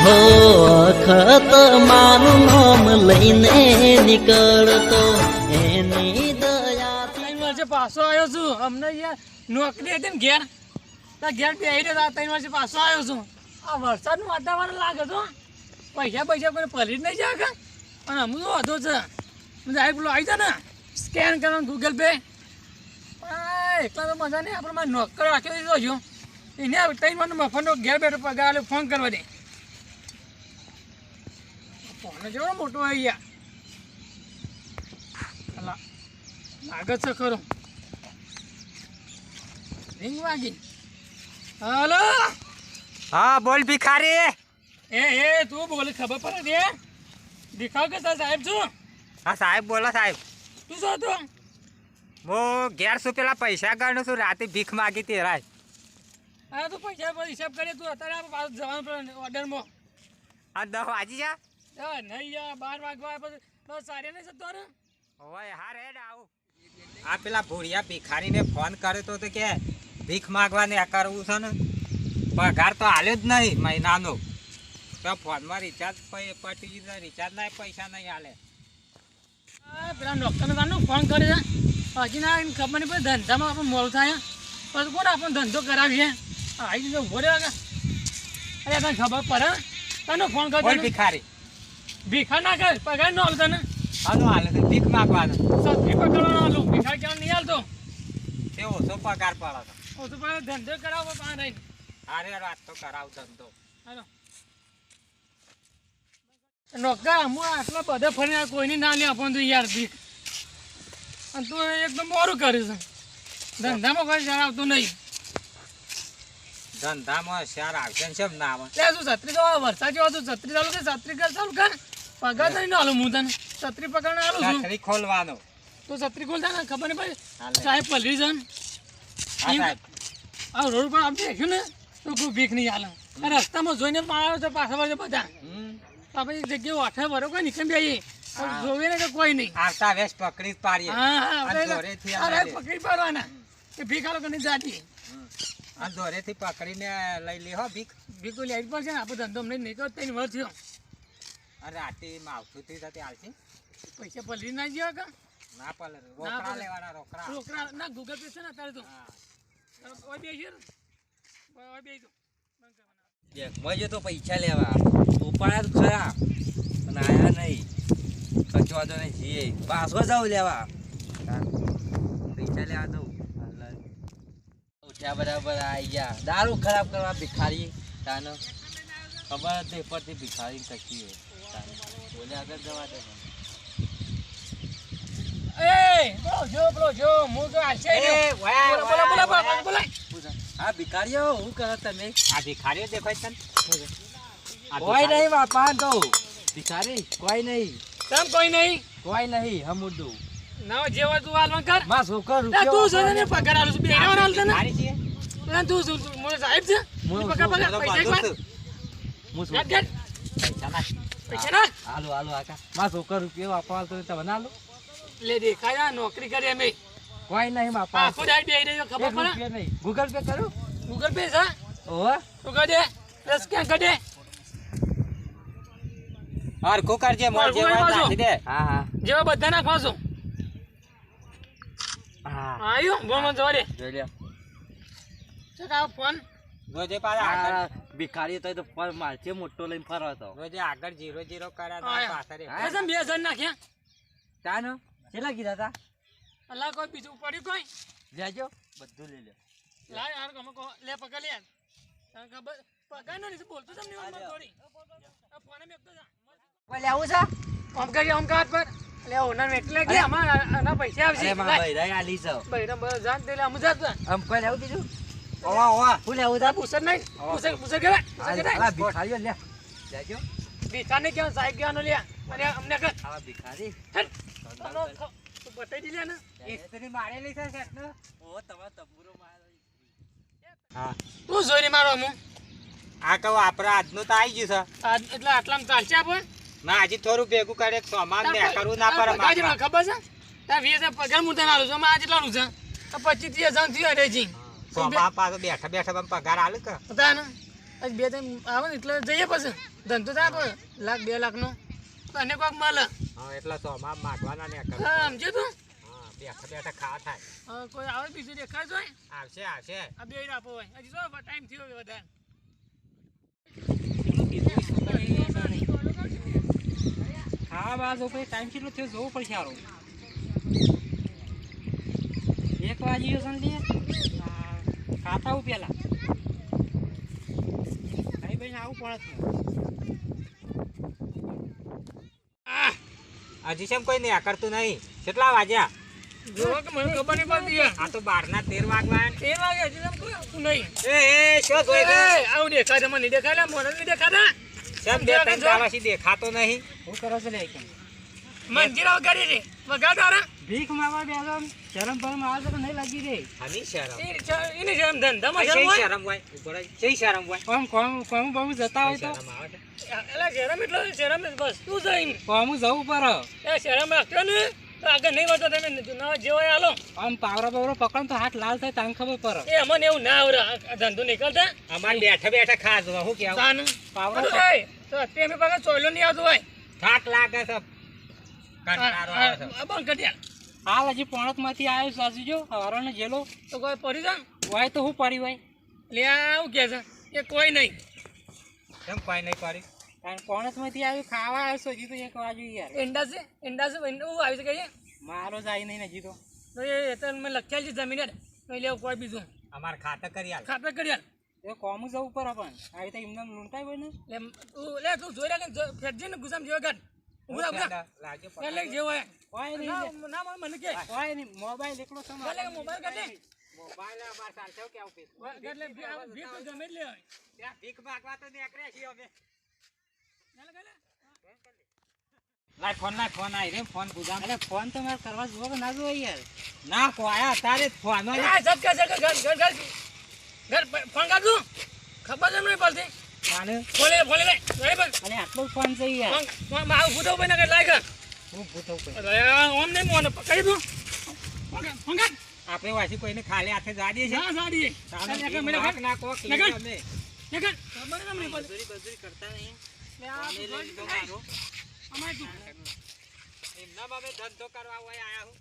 હો અખત મારું નામ લઈને નીકળતો એની દયાથી 3 વર્ષે પાછો આવ્યો છું. અમને યાર નોકરી હતી ને ઘેર ઘેર બેહી રહ્યો 3 વર્ષે પાછો આવ્યો છું. આ વરસાદનું વાતાવરણ લાગે તો પૈસા કોઈ પડી જ નહીં જાય કે અને અમુક તો વધુ છે સાહેબ પેલો આવી જાય ને સ્કેન કરવાનું ગૂગલ પે એકલા તો મજા નહીં આપણે મારે નોકર રાખી દીધો છું એને 3 વર્ષનો મફતનો ઘેર બેઠો પગાર ફોન કરવા દે ફોન જેવો મોટો આવી ગયા લાગે છે ખરો રિંગ વાગી હલો હા બોલ ભિખારી એ તું બોલ ખબર પડે દે દેખાવ કે તાર સાહેબ છું હા સાહેબ બોલો સાહેબ તું શું તું હું ઘેર શું પેલા પૈસા ગણું છું રાતે ભીખ માગી તે રાત હા તું પૈસા પર હિસાબ કરીએ તું અત્યારે પાછું જવાનું પડે ઓર્ડરમાં હા 10 વાગી જા નહીં યાર 12 વાગવા પછી બસ સારી નહીં જતો રે ઓય હા રેડ આવું આ પેલા ભોળિયા ભિખારીને ફોન કર્યો તો કે ભીખ માગવાને આ કરવું છે ને પગાર તો હાલ્યો જ નહીં મહિનાનો તો ફોનમાં રિચાર્જ પટી ગયું રિચાર્જના પૈસા નહીં હાલે પેલા ડૉક્ટરને તારનો ફોન કરે છે હજી ના ખબર નહીં પડે ધંધામાં આપણે મોડું થાય પછી કોણ આપણને ધંધો કરાવીએ આવી રીતે ઉભો રહ્યો કે અરે તને ખબર પડે તને ફોન કરજો ભિખારી ભીખા ના કર પગાર ન હાલ તને હાલો હાલે તો ભીખ માગવાનો સત્રી પકડવાનો હાલો ભીખા કેવા નહીં હાલતો તે ઓછો પગાર પડે ઓછું પાછો ધંધો કરાવો પાછા રહીને અરે રાત તો કરાવ ધંધો હાલો નોકર હું આટલા બધા ફરીને કોઈની ના લે આપણને તો યાર ભીખ અને તું એકદમ મોરું કરે છે ધંધામાં કોઈ જણાવતું નહીં ધંધામાં શેર આવશે ને કેમ ના આવે લે તું છત્રી તો વરસાદ જેવો તું છત્રી ચાલુ કે છત્રી કર ચાલુ કર પગાર નહીં હાલું હું તને છત્રી પકડને હાલું છું છત્રી ખોલવાનો તું છત્રી ખોલતા ને ખબર નહીં ભાઈ સાહેબ પલરી છે હા સાહેબ આ રોડ પર આમ દેખ્યું ને તો કોઈ ભીખ નહીં હાલે રસ્તામાં જોઈને મારો છે પાછા વળે બધા આપણે જગ્યાએ ઓઠે વરો કોઈ નીકળી બેહીએ જોવે ને કે કોઈ નહીં આવતા વેસ પકડી જ પાડીએ પકડી પાડવાના કે ભીખ આલો કે નહીં જાતી આ દોરેથી પકડીને લઈ લે હો ભીખ ભીખ તો લેવી પડશે ને આપણે ધંધો અમને નહીં કરો 3 વર્ષ થયો અરે આટી માવઠું થી થતી હાલશે પૈસા પલરી ના ગયો કે ના પલર રોકડા લેવાના રોકડા ના ગૂગલ પે છે ને અત્યારે તો ઓય બેસી ઓય બેસી મજે તો પૈસા લેવા ઉપાડ્યા તો ખરા પણ આયા નહીં ખર્ચવા તો નહીં છીએ પાછો જાવ લેવા પૈસા લેવા દઉં ઉઠ્યા બરાબર આવી ગયા દારૂ ખરાબ કરવા ભિખારી તાનો ખબર જ નહીં પડતી ભિખારી થકી હોય બોલે આગળ જવા દે બોલો જો હું તો આશે બોલો હા ભિખારીઓ હું કરો તમે આ ભિખારીઓ દેખાય તને કોઈ નહીં બાપા તો ભિખારી કોઈ નહીં તમ કોઈ નહીં હમુદું ના જેવા તું હાલવા કર માં છોકર તું જો ને પગાર આલું બે વાર હાલ તને તું મોર સાહેબ છે પગાર પૈસા એક વાર હું ગટ પૈસા ના હાલો આકા માં છોકર રૂપિયો આપવા તો તમે ના લો લે દેખાયા નોકરી કરી અમે કોઈ નહીં બાપા આખો દાડ બેહી રહ્યો ખબર પડે નહીં ગૂગલ પે કરું ગૂગલ પે છે ઓહો તું કર દે સ્કેન કર દે ઓર કો કરજે મોર જે વાત નાખી દે હા જેવા બધા નાખવા છો આયો બોલ જોવા દે જોઈ લે ચકા ફોન રોજે પાછા આગળ ભિખારી તો ફર મારશે મોટો લઈને ફરવા તો રોજે આગળ 0-0 કર્યા પાછા રે કેસમ 2000 નાખ્યા તાનો કેટલા કીધા તા અલ્લા કોઈ બીજું પડ્યું કોઈ લેજો બધું લઈ લે લાય યાર ગમે કો લે પકડ લે તને ખબર પગાર નો નહીં બોલતો તમને વાત થોડી આ ફોને મેકતો જા કોઈ લેવું છે આમ કરી આમ કાટ પર લે ઓનર એટલે કે અમાર આના પૈસા આવશે અરે મારા ભાઈ આલી છે ભાઈ બસ જાન દે લે અમુ જાત આમ કોઈ લેવું બીજું ઓવા હું લેવું તા પૂછર નહીં પૂછર કે આ ભિખારીઓ લે લેજો ભિખારી કેમ સાહેબ કેવાનો લે અને અમને કર આ ભિખારી તું બતાઈ દી લે ને એસ્ત્રી મારેલી છે સેટનો ઓ તમાર તબુરો મારો હા તું જોઈને મારો હું આ કહું આપણા આજનું તો આવી ગયું છે એટલે આટલામાં ચાલશે આપણે ના હજી થોડું ભેગું કરે સામાન ને કરવું ના પડે ખબર છે તાર 20000 પગાર હું તને આલું છું આ કેટલાનું છે 25-30 હજાર થયું રેજી સોમા પાછો બેઠા પણ પગાર આલે કે પતા ને આજ 2-3 આવે ને એટલે જઈએ પછી ધંધો થાય આપણે 1,00,000-2 લાખનો તો અને કોઈક મળે. હા એટલે તો અમાર માગવાના ને કરો. હા સમજ્યો તું? હા બેઠા બેઠા ખાવા થાય. કોઈ આવે બીજું દેખાય તો આવશે આવશે. આ બે આપો હોય હજી તો ટાઈમ થયો વધારે. ખાવા બાજુ પછી ટાઈમ કેટલો થયો જોવું પડશે સારું. 1 વાગ્યો છે ને ખાતા આવું પેલા ભાઈ ભાઈ આવું પડે હજી કેમ કોઈ નહીં કરતું નહીં. કેટલા વાગ્યા જોવો કે મને ખબર નહીં પડતી. આ તો 12:13 વાગવા. 13 વાગે હજી તો કોઈ આવતું નહીં. એ શું જોઈ એ આવું દેખાય છે મને નહીં દેખાય મને નહીં દેખાતા. કેમ 2-3 દાડાથી દેખાતો નહીં. શું કરો છો લે મંજીરા વગાડી રે વગાડ તારા ભીખ માગવા બેસો શરમ પરમ આવે તો નહીં લાગી રે. આની શરમ એને શરમ ધંધામાં શરમ કઈ હોય. શરમ હોય ઉપર કઈ શરમ હોય. કોમ બહુ જતા હોય તો એટલે શરમ એટલે શરમ વસ્તુ છે એમ. કોમ જવું પર એ શરમ રાખ્યો ને તો આગળ નહીં વધો તમે નવા જે હોય હાલો. આમ પાવરા બાવરા પકડ તો હાથ લાલ થાય તાને ખબર પર. એ અમને એવું ના આવડે આ ધંધો નીકળતા અમાર બેઠા બેઠા ખાજો હું કેવું તાન પાવરા તો અત્યારે અમે પાછા ચોયલો નહીં આવતો હોય. થાક લાગે છે કંટાળો આવે છે. આ બંધ કરી દે. હાલ હજી પોણક માંથી આવ્યો સાસુ જો હવારોને જેલો તો કોઈ પડી જા હોય તો હું પડી હોય. લે આવું કે છે એ કોઈ નહીં. કેમ કોઈ નહીં પડી કારણ પોણક માંથી આવ્યું ખાવા આવ્યો હજી તો 1 વાગ્યું યાર. ઈંડા છે ઈંડા આવી શકે છે મારો જાય નહીં હજી તો. તો એ તો મેં લખ્યા છે જમીન યાર નહીં લેવું કોઈ બીજું અમાર ખાતર કરી આલ. ખાતર કરી યાર. એ કોમ જવું પર પણ આવી તો એમને લૂંટાય હોય ને તું જોઈ રાખે ફેરજે ને ગુસામ જેવા ગાડ ઉભરા ઉભરા લાગે એટલે જેવો હોય કોઈ નહીં ના મને કે કોઈ નહીં મોબાઈલ એકલો સમય એટલે મોબાઈલ કાઢે મોબાઈલ અમાર ચાલશે કેવું પીસ એટલે ભીખ તો ગમે જ લે ત્યાં ભીખ માગવા તો નીકળ્યા છીએ અમે. લાય ફોન આવી રે ફોન ગુજામ. અરે ફોન તો મારે કરવા જોવો કે ના જોવો યાર. ના કોયા તારે ફોન ઘર ફોન કાઢ દઉં ખબર જ નહીં પડતી. ફોલે લે બરાબર. અરે આટલો ફોન છે યાર. ફોન મારું ભૂતો ભાઈ ના લાગે હું ભૂતો ઓમ નહીં મોને પકડી દઉં ફોન કાઢ. આપણે વાસી કોઈને ખાલી હાથે જાડીએ છે. હા સાડી ના કોક લઈએ અમે. ખબર જ નહીં પડતી. મજૂરી કરતા નહીં. લે આ અમે લઈ લીધો મારો. અમારે તું એમના બાબે ધંધો કરવા હોય આયા હું.